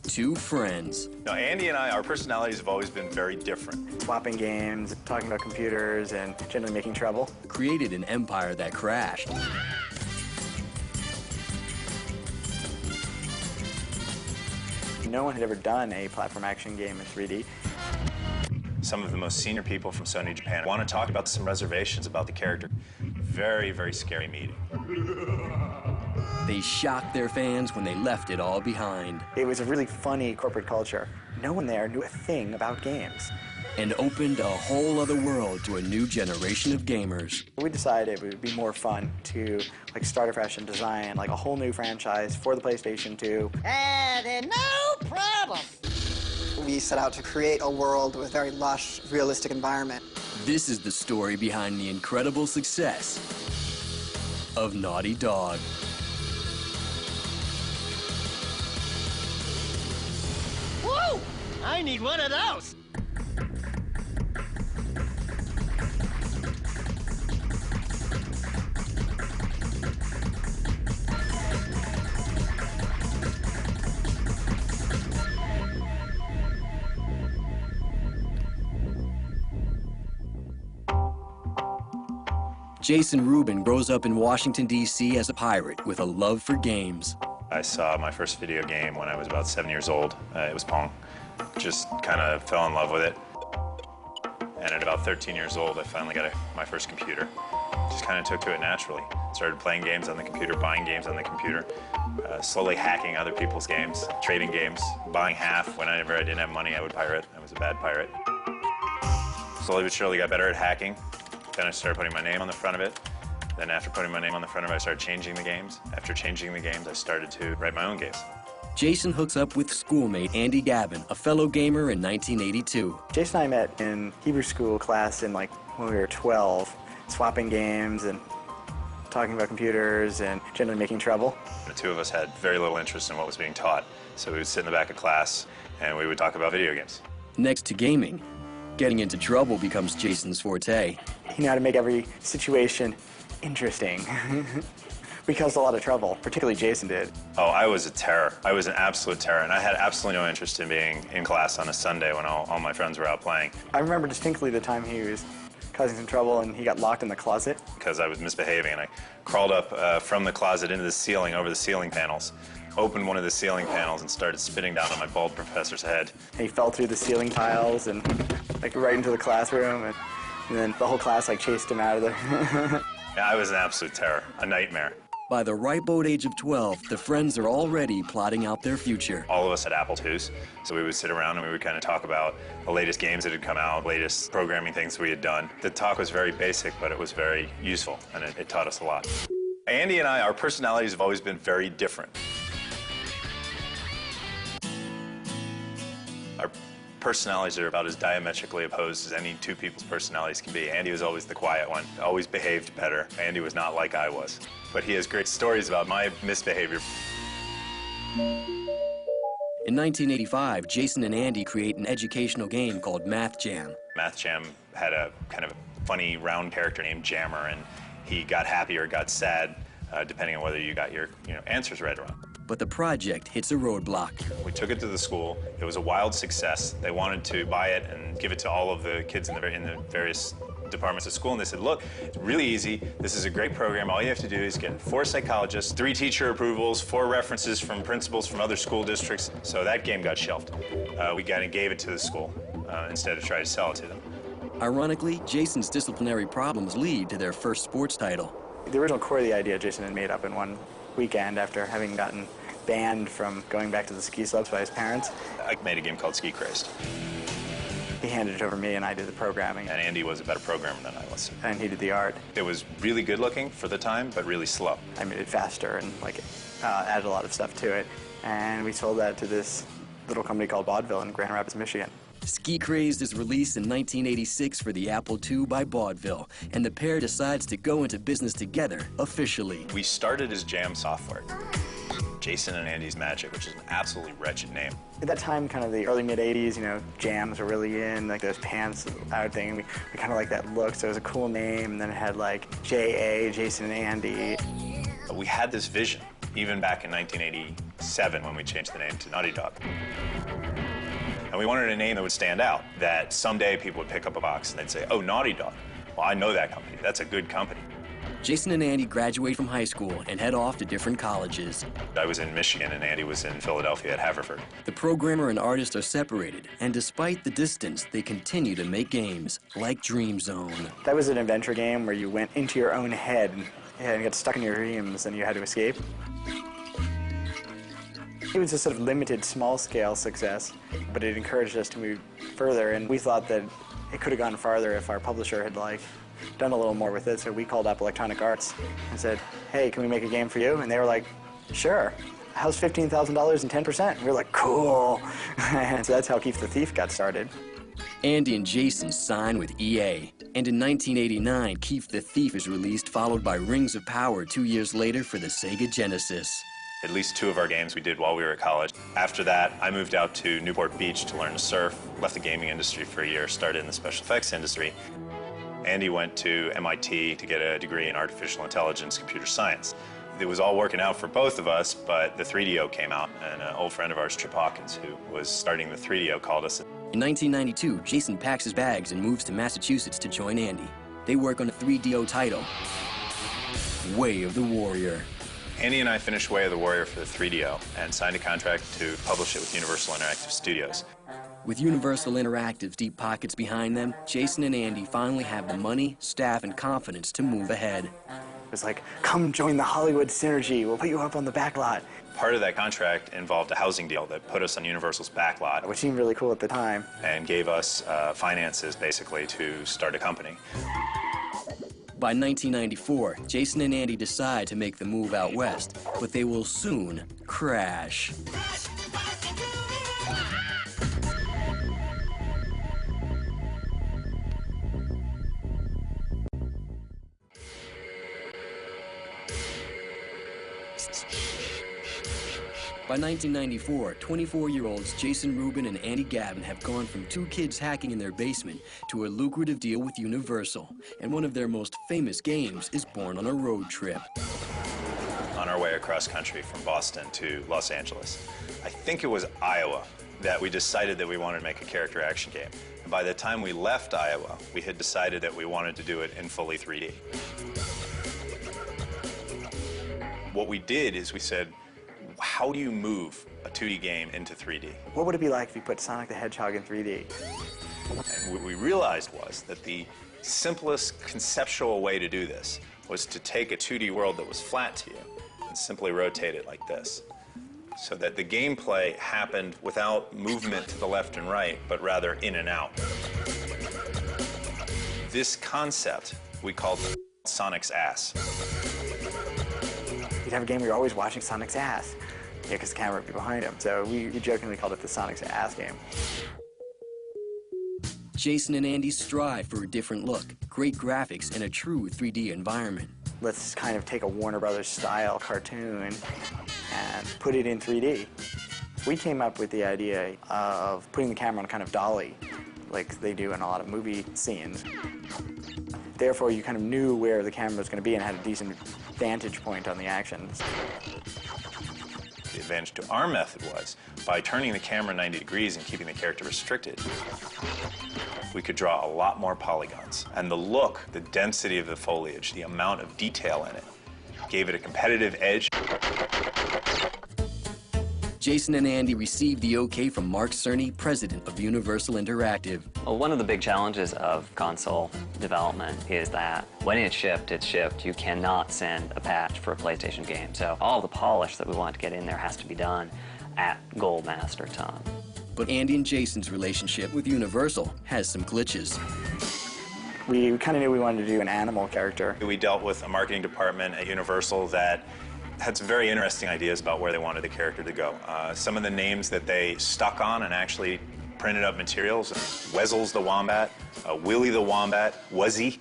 two friends. Now, Andy and I, our personalities have always been very different. Swapping games, talking about computers, and generally making trouble. Created an empire that crashed. No one had ever done a platform action game in 3D. Some of the most senior people from Sony Japan want to talk about some reservations about the character. Very, very scary meeting. They shocked their fans when they left it all behind. It was a really funny corporate culture. No one there knew a thing about games. And opened a whole other world to a new generation of gamers. We decided it would be more fun to start afresh and design a whole new franchise for the PlayStation 2. And no problem. We set out to create a world with a very lush, realistic environment. This is the story behind the incredible success of Naughty Dog. Whoa! I need one of those. Jason Rubin grows up in Washington, D.C. as a pirate with a love for games. I saw my first video game when I was about 7 years old. It was Pong. Just kind of fell in love with it. And at about 13 years old, I finally got my first computer. Just kind of took to it naturally. Started playing games on the computer, buying games on the computer, slowly hacking other people's games, trading games, buying half. Whenever I didn't have money, I would pirate. I was a bad pirate. Slowly but surely got better at hacking. Then I started putting my name on the front of it. Then after putting my name on the front of it, I started changing the games. After changing the games, I started to write my own games. Jason hooks up with schoolmate Andy Gavin, a fellow gamer in 1982. Jason and I met in Hebrew school class in when we were 12, swapping games and talking about computers and generally making trouble. The two of us had very little interest in what was being taught, so we would sit in the back of class and we would talk about video games. Next to gaming, getting into trouble becomes Jason's forte. He knew how to make every situation interesting. We caused a lot of trouble, particularly Jason did. Oh, I was a terror. I was an absolute terror, and I had absolutely no interest in being in class on a Sunday when all my friends were out playing. I remember distinctly the time he was causing some trouble and he got locked in the closet. Because I was misbehaving, and I crawled up from the closet into the ceiling, over the ceiling panels, opened one of the ceiling panels and started spitting down on my bald professor's head. And he fell through the ceiling tiles and right into the classroom, and then the whole class chased him out of there. Yeah, I was an absolute terror, a nightmare. By the ripe old age of 12, the friends are already plotting out their future. All of us had Apple IIs, so we would sit around and we would kind of talk about the latest games that had come out, latest programming things we had done. The talk was very basic, but it was very useful, and it taught us a lot. Andy and I, our personalities have always been very different. Our personalities are about as diametrically opposed as any two people's personalities can be. Andy was always the quiet one, always behaved better. Andy was not like I was. But he has great stories about my misbehavior. In 1985, Jason and Andy create an educational game called Math Jam. Math Jam had a kind of funny round character named Jammer, and he got happy or got sad, depending on whether you got your answers right or wrong. But the project hits a roadblock. We took it to the school. It was a wild success. They wanted to buy it and give it to all of the kids in the various departments of school, and they said, look, it's really easy. This is a great program. All you have to do is get 4 psychologists, 3 teacher approvals, 4 references from principals from other school districts. So that game got shelved. We gave it to the school instead of trying to sell it to them. Ironically, Jason's disciplinary problems lead to their first sports title. The original core of the idea Jason had made up in one weekend after having gotten banned from going back to the ski slopes by his parents. I made a game called Ski Crazed. He handed it over to me and I did the programming. And Andy was a better programmer than I was. And he did the art. It was really good looking for the time, but really slow. I made it faster and added a lot of stuff to it. And we sold that to this little company called Vaudeville in Grand Rapids, Michigan. Ski Crazed is released in 1986 for the Apple II by Vaudeville, and the pair decides to go into business together officially. We started as Jam Software. Jason and Andy's Magic, which is an absolutely wretched name. At that time, kind of the early mid-'80s, jams were really in, those pants out thing, and we kind of liked that look, so it was a cool name, and then it had J.A., Jason and Andy. We had this vision even back in 1987 when we changed the name to Naughty Dog. And we wanted a name that would stand out, that someday people would pick up a box and they'd say, oh, Naughty Dog. Well, I know that company. That's a good company. Jason and Andy graduate from high school and head off to different colleges. I was in Michigan and Andy was in Philadelphia at Haverford. The programmer and artist are separated, and despite the distance, they continue to make games like Dream Zone. That was an adventure game where you went into your own head and got stuck in your dreams and you had to escape. It was a sort of limited, small-scale success, but it encouraged us to move further, and we thought that it could have gone farther if our publisher had done a little more with it. So we called up Electronic Arts and said, hey, can we make a game for you? And they were like, sure. How's $15,000 and 10%? We were like, cool. And so that's how Keith the Thief got started. Andy and Jason sign with EA, and in 1989, Keith the Thief is released, followed by Rings of Power 2 years later for the Sega Genesis. At least 2 of our games we did while we were at college. After that, I moved out to Newport Beach to learn to surf, left the gaming industry for a year, started in the special effects industry. Andy went to MIT to get a degree in artificial intelligence, computer science. It was all working out for both of us, but the 3DO came out, and an old friend of ours, Trip Hawkins, who was starting the 3DO, called us. In 1992, Jason packs his bags and moves to Massachusetts to join Andy. They work on a 3DO title, Way of the Warrior. Andy and I finished Way of the Warrior for the 3DO and signed a contract to publish it with Universal Interactive Studios. With Universal Interactive's deep pockets behind them, Jason and Andy finally have the money, staff, and confidence to move ahead. It was like, come join the Hollywood Synergy. We'll put you up on the back lot. Part of that contract involved a housing deal that put us on Universal's back lot, Which seemed really cool at the time. and gave us finances, basically, to start a company. By 1994, Jason and Andy decide to make the move out west, but they will soon crash. By 1994, 24-year-olds Jason Rubin and Andy Gavin have gone from 2 kids hacking in their basement to a lucrative deal with Universal, and one of their most famous games is born on a road trip. On our way across country from Boston to Los Angeles, I think it was Iowa, that we decided that we wanted to make a character action game. And by the time we left Iowa, we had decided that we wanted to do it in fully 3D. What we did is we said, how do you move a 2D game into 3D? What would it be like if you put Sonic the Hedgehog in 3D? And what we realized was that the simplest conceptual way to do this was to take a 2D world that was flat to you and simply rotate it like this, so that the gameplay happened without movement to the left and right, but rather in and out. This concept we called Sonic's ass. You'd have a game where you're always watching Sonic's ass. Yeah, because the camera would be behind him. So we jokingly called it the Sonic's ass game. Jason and Andy strive for a different look, great graphics, and a true 3D environment. Let's kind of take a Warner Brothers style cartoon and put it in 3D. We came up with the idea of putting the camera on a kind of dolly, like they do in a lot of movie scenes. Therefore, you kind of knew where the camera was going to be and had a decent vantage point on the action. The advantage to our method was, by turning the camera 90 degrees and keeping the character restricted, we could draw a lot more polygons. And the look, the density of the foliage, the amount of detail in it, gave it a competitive edge. Jason and Andy received the okay from Mark Cerny, president of Universal Interactive. Well, one of the big challenges of console development is that when it's shipped. You cannot send a patch for a PlayStation game. So all the polish that we want to get in there has to be done at Gold Master time. But Andy and Jason's relationship with Universal has some glitches. We kind of knew we wanted to do an animal character. We dealt with a marketing department at Universal that had some very interesting ideas about where they wanted the character to go. Some of the names that they stuck on and actually printed up materials: Wezzles the Wombat, Willie the Wombat, Wuzzy.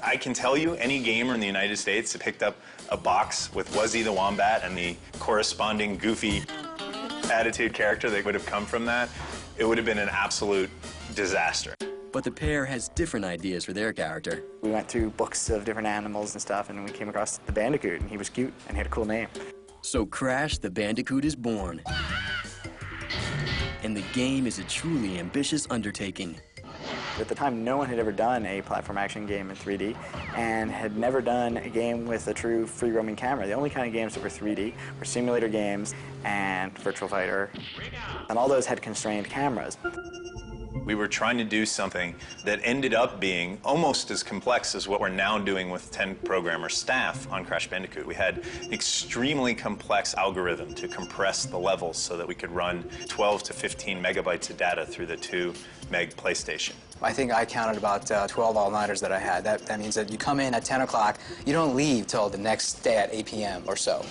I can tell you, any gamer in the United States that picked up a box with Wuzzy the Wombat and the corresponding goofy attitude character that would have come from that, it would have been an absolute disaster. But the pair has different ideas for their character. We went through books of different animals and stuff, and we came across the Bandicoot, and he was cute and he had a cool name. So Crash the Bandicoot is born. And the game is a truly ambitious undertaking. At the time, no one had ever done a platform action game in 3D and had never done a game with a true free roaming camera. The only kind of games that were 3D were simulator games and Virtual Fighter, and all those had constrained cameras. We were trying to do something that ended up being almost as complex as what we're now doing with 10 programmer staff on Crash Bandicoot. We had an extremely complex algorithm to compress the levels so that we could run 12 to 15 megabytes of data through the 2 meg PlayStation. I think I counted about 12 all-nighters that I had. That means that you come in at 10 o'clock, you don't leave till the next day at 8 p.m. or so.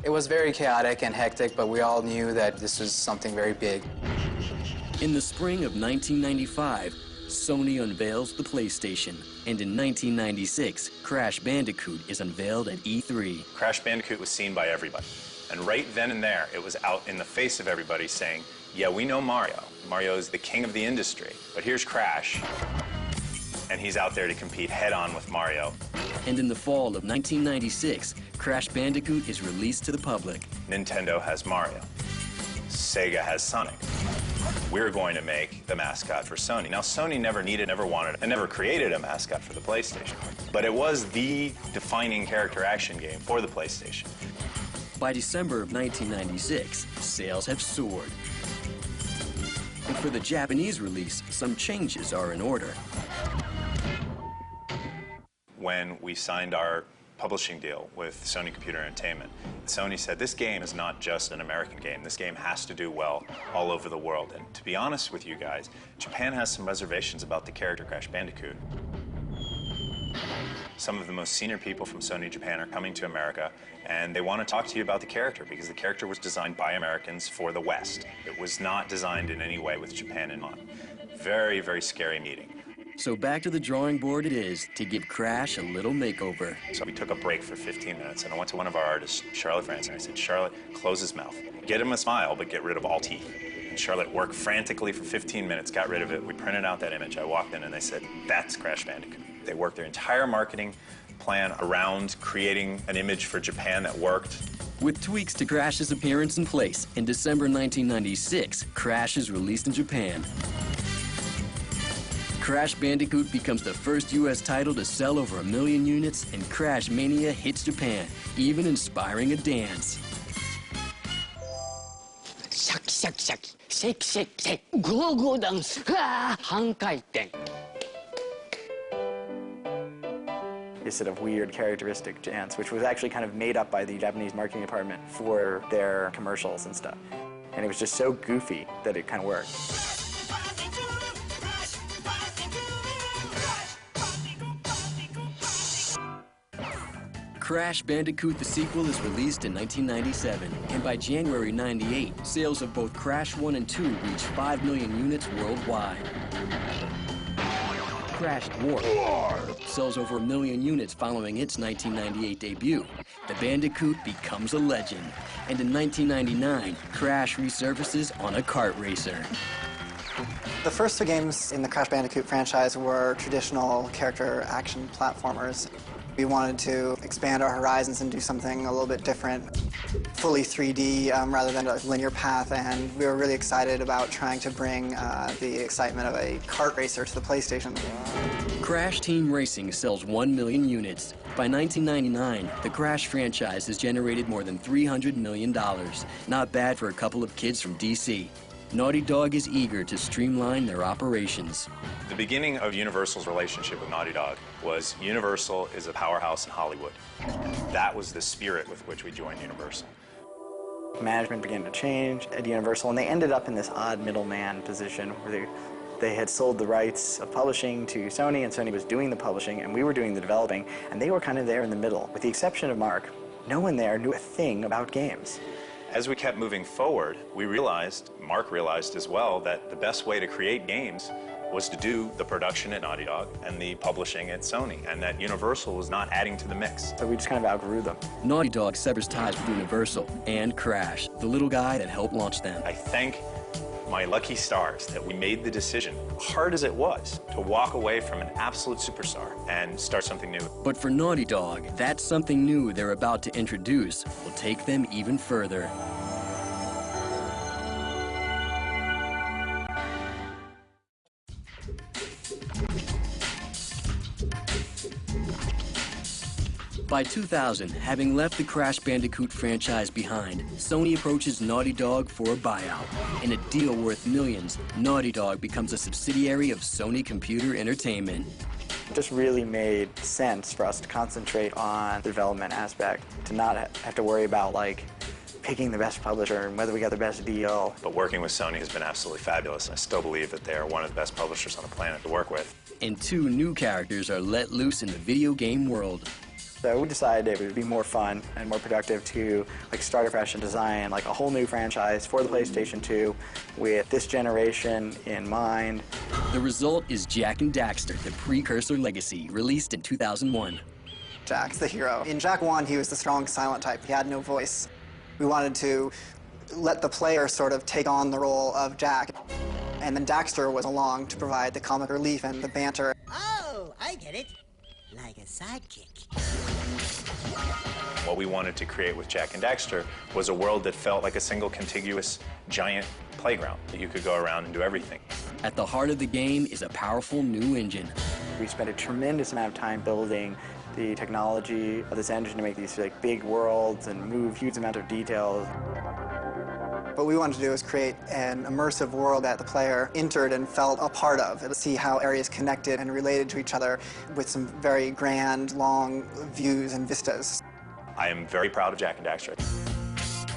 It was very chaotic and hectic, but we all knew that this was something very big. In the spring of 1995, Sony unveils the PlayStation, and in 1996, Crash Bandicoot is unveiled at E3. Crash Bandicoot was seen by everybody. And right then and there, it was out in the face of everybody saying, yeah, we know Mario. Mario is the king of the industry. But here's Crash, and he's out there to compete head-on with Mario. And in the fall of 1996, Crash Bandicoot is released to the public. Nintendo has Mario. Sega has Sonic. We're going to make the mascot for Sony. Now, Sony never needed, never wanted, and never created a mascot for the PlayStation. But it was the defining character action game for the PlayStation. By December of 1996, sales have soared. And for the Japanese release, some changes are in order. When we signed our publishing deal with Sony Computer Entertainment, Sony said, this game is not just an American game. This game has to do well all over the world. And to be honest with you guys, Japan has some reservations about the character Crash Bandicoot. Some of the most senior people from Sony Japan are coming to America, and they want to talk to you about the character because the character was designed by Americans for the West. It was not designed in any way with Japan in mind. Very, very scary meeting. So back to the drawing board it is to give Crash a little makeover. So we took a break for 15 minutes, and I went to one of our artists, Charlotte France, and I said, Charlotte, close his mouth. Get him a smile, but get rid of all teeth. And Charlotte worked frantically for 15 minutes, got rid of it. We printed out that image. I walked in, and they said, that's Crash Bandicoot. They worked their entire marketing plan around creating an image for Japan that worked. With tweaks to Crash's appearance in place, in December 1996, Crash is released in Japan. Crash Bandicoot becomes the first U.S. title to sell over 1 million units, and Crash Mania hits Japan, even inspiring a dance. Shak, shak, shak. Shake, shake, shake. Go, go dance. Ah, 半回転. This sort of weird characteristic dance, which was actually kind of made up by the Japanese marketing department for their commercials and stuff. And it was just so goofy that it kind of worked. Crash Bandicoot the sequel is released in 1997, and by January 98, sales of both Crash 1 and 2 reached 5 million units worldwide. Crash Dwarf sells over 1 million units following its 1998 debut. The Bandicoot becomes a legend, and in 1999, Crash resurfaces on a kart racer. The first 2 games in the Crash Bandicoot franchise were traditional character action platformers. We wanted to expand our horizons and do something a little bit different, fully 3D rather than a linear path, and we were really excited about trying to bring the excitement of a kart racer to the PlayStation. Crash Team Racing sells 1 million units. By 1999, the Crash franchise has generated more than $300 million. Not bad for a couple of kids from DC. Naughty Dog is eager to streamline their operations. The beginning of Universal's relationship with Naughty Dog was Universal is a powerhouse in Hollywood. That was the spirit with which we joined Universal. Management began to change at Universal, and they ended up in this odd middleman position where they had sold the rights of publishing to Sony, and Sony was doing the publishing, and we were doing the developing, and they were kind of there in the middle. With the exception of Mark, no one there knew a thing about games. As we kept moving forward, we realized, Mark realized as well, that the best way to create games was to do the production at Naughty Dog and the publishing at Sony, and that Universal was not adding to the mix. So we just kind of outgrew them. Naughty Dog severs ties with Universal and Crash, the little guy that helped launch them. I thank my lucky stars that we made the decision, hard as it was, to walk away from an absolute superstar and start something new. But for Naughty Dog, that something new they're about to introduce will take them even further. By 2000, having left the Crash Bandicoot franchise behind, Sony approaches Naughty Dog for a buyout. In a deal worth millions, Naughty Dog becomes a subsidiary of Sony Computer Entertainment. It just really made sense for us to concentrate on the development aspect, to not have to worry about like picking the best publisher and whether we got the best deal. But working with Sony has been absolutely fabulous. I still believe that they are one of the best publishers on the planet to work with. And 2 new characters are let loose in the video game world. So we decided it would be more fun and more productive to start afresh and design like a whole new franchise for the PlayStation 2 with this generation in mind. The result is Jak and Daxter, the precursor legacy, released in 2001. Jak's the hero. In Jak 1, he was the strong silent type. He had no voice. We wanted to let the player sort of take on the role of Jak. And then Daxter was along to provide the comic relief and the banter. Oh, I get it. Like a sidekick. What we wanted to create with Jak and Daxter was a world that felt like a single contiguous giant playground that you could go around and do everything. At the heart of the game is a powerful new engine. We spent a tremendous amount of time building the technology of this engine to make these big worlds and move huge amounts of details. What we wanted to do is create an immersive world that the player entered and felt a part of, and see how areas connected and related to each other with some very grand, long views and vistas. I am very proud of Jak and Daxter.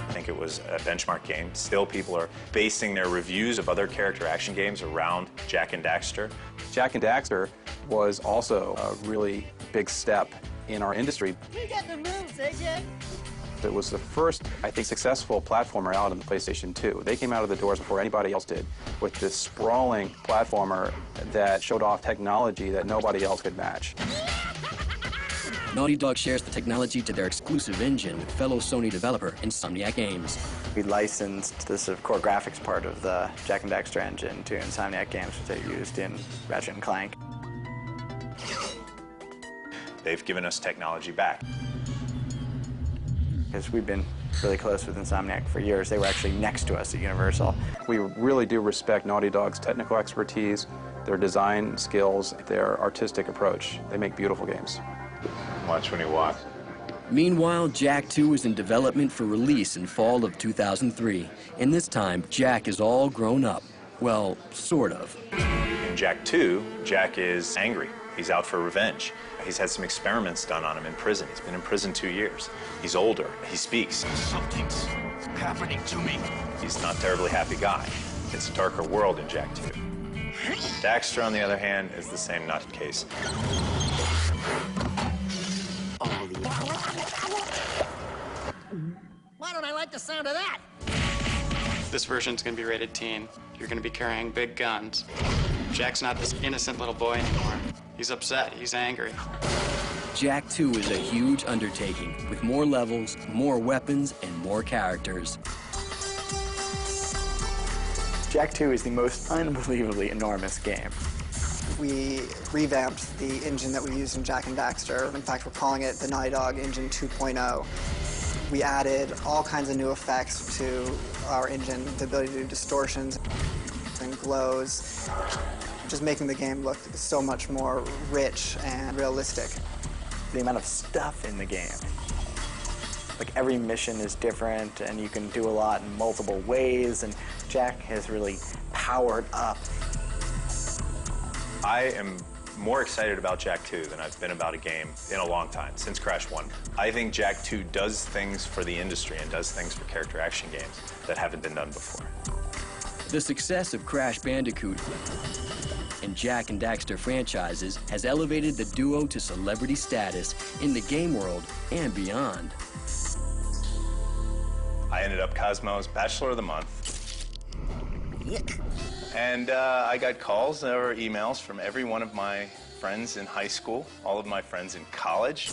I think it was a benchmark game. Still, people are basing their reviews of other character action games around Jak and Daxter. Jak and Daxter was also a really big step in our industry. You got the moves, AJ. It was the first, I think, successful platformer out on the PlayStation 2. They came out of the doors before anybody else did with this sprawling platformer that showed off technology that nobody else could match. Naughty Dog shares the technology to their exclusive engine with fellow Sony developer Insomniac Games. We licensed this core graphics part of the Jak and Daxter engine to Insomniac Games, which they used in Ratchet and Clank. They've given us technology back. Because we've been really close with Insomniac for years. They were actually next to us at Universal. We really do respect Naughty Dog's technical expertise, their design skills, their artistic approach. They make beautiful games. Watch when he walks. Meanwhile, Jak 2 is in development for release in fall of 2003. And this time, Jak is all grown up. Well, sort of. In Jak 2, Jak is angry. He's out for revenge. He's had some experiments done on him in prison. He's been in prison 2 years. He's older. He speaks. Something's happening to me. He's not a terribly happy guy. It's a darker world in Jak 2. Daxter, on the other hand, is the same nut case. Why don't I like the sound of that? This version's gonna be rated teen. You're gonna be carrying big guns. Jak's not this innocent little boy anymore. He's upset, he's angry. Jak 2 is a huge undertaking, with more levels, more weapons, and more characters. Jak 2 is the most unbelievably enormous game. We revamped the engine that we used in Jak and Daxter. In fact, we're calling it the Naughty Dog Engine 2.0. We added all kinds of new effects to our engine, the ability to do distortions and glows, just making the game look so much more rich and realistic. The amount of stuff in the game. Every mission is different, and you can do a lot in multiple ways, and Jak has really powered up. I am more excited about Jak 2 than I've been about a game in a long time, since Crash 1. I think Jak 2 does things for the industry and does things for character action games that haven't been done before. The success of Crash Bandicoot and Jak and Daxter franchises has elevated the duo to celebrity status in the game world and beyond. I ended up Cosmo's Bachelor of the Month. Yuck. And I got calls or emails from every one of my friends in high school, all of my friends in college,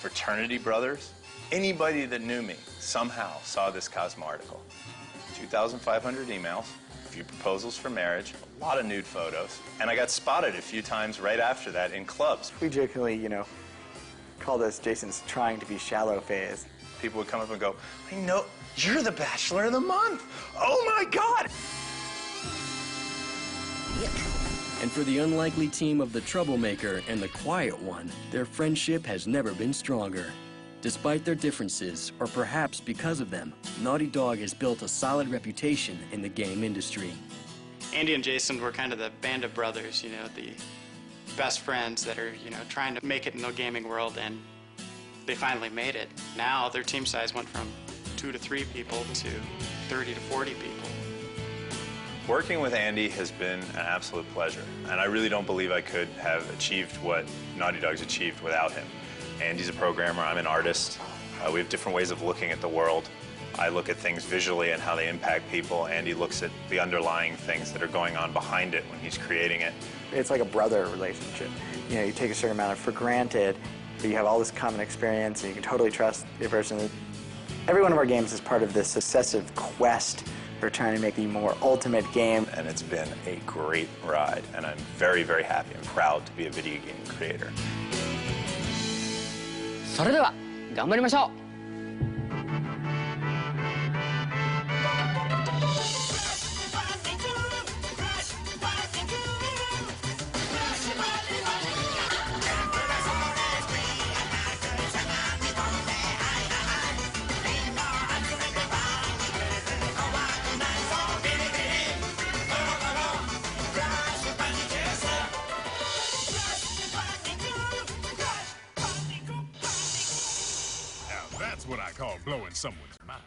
fraternity brothers. Anybody that knew me somehow saw this Cosmo article. 2,500 emails, a few proposals for marriage, a lot of nude photos, and I got spotted a few times right after that in clubs. We jokingly, call this Jason's trying to be shallow phase. People would come up and go, I know, you're the Bachelor of the Month. Oh my God. And for the unlikely team of the troublemaker and the quiet one, their friendship has never been stronger. Despite their differences, or perhaps because of them, Naughty Dog has built a solid reputation in the game industry. Andy and Jason were kind of the band of brothers, the best friends that are, trying to make it in the gaming world, and they finally made it. Now their team size went from 2 to 3 people to 30 to 40 people. Working with Andy has been an absolute pleasure, and I really don't believe I could have achieved what Naughty Dog's achieved without him. Andy's a programmer, I'm an artist. We have different ways of looking at the world. I look at things visually and how they impact people. Andy looks at the underlying things that are going on behind it when he's creating it. It's like a brother relationship. You take a certain amount for granted, but you have all this common experience and you can totally trust the person. Every one of our games is part of this obsessive quest for trying to make the more ultimate game. And it's been a great ride, and I'm very, very happy and proud to be a video game creator. それでは頑張りましょう。That's what I call blowing someone's mind.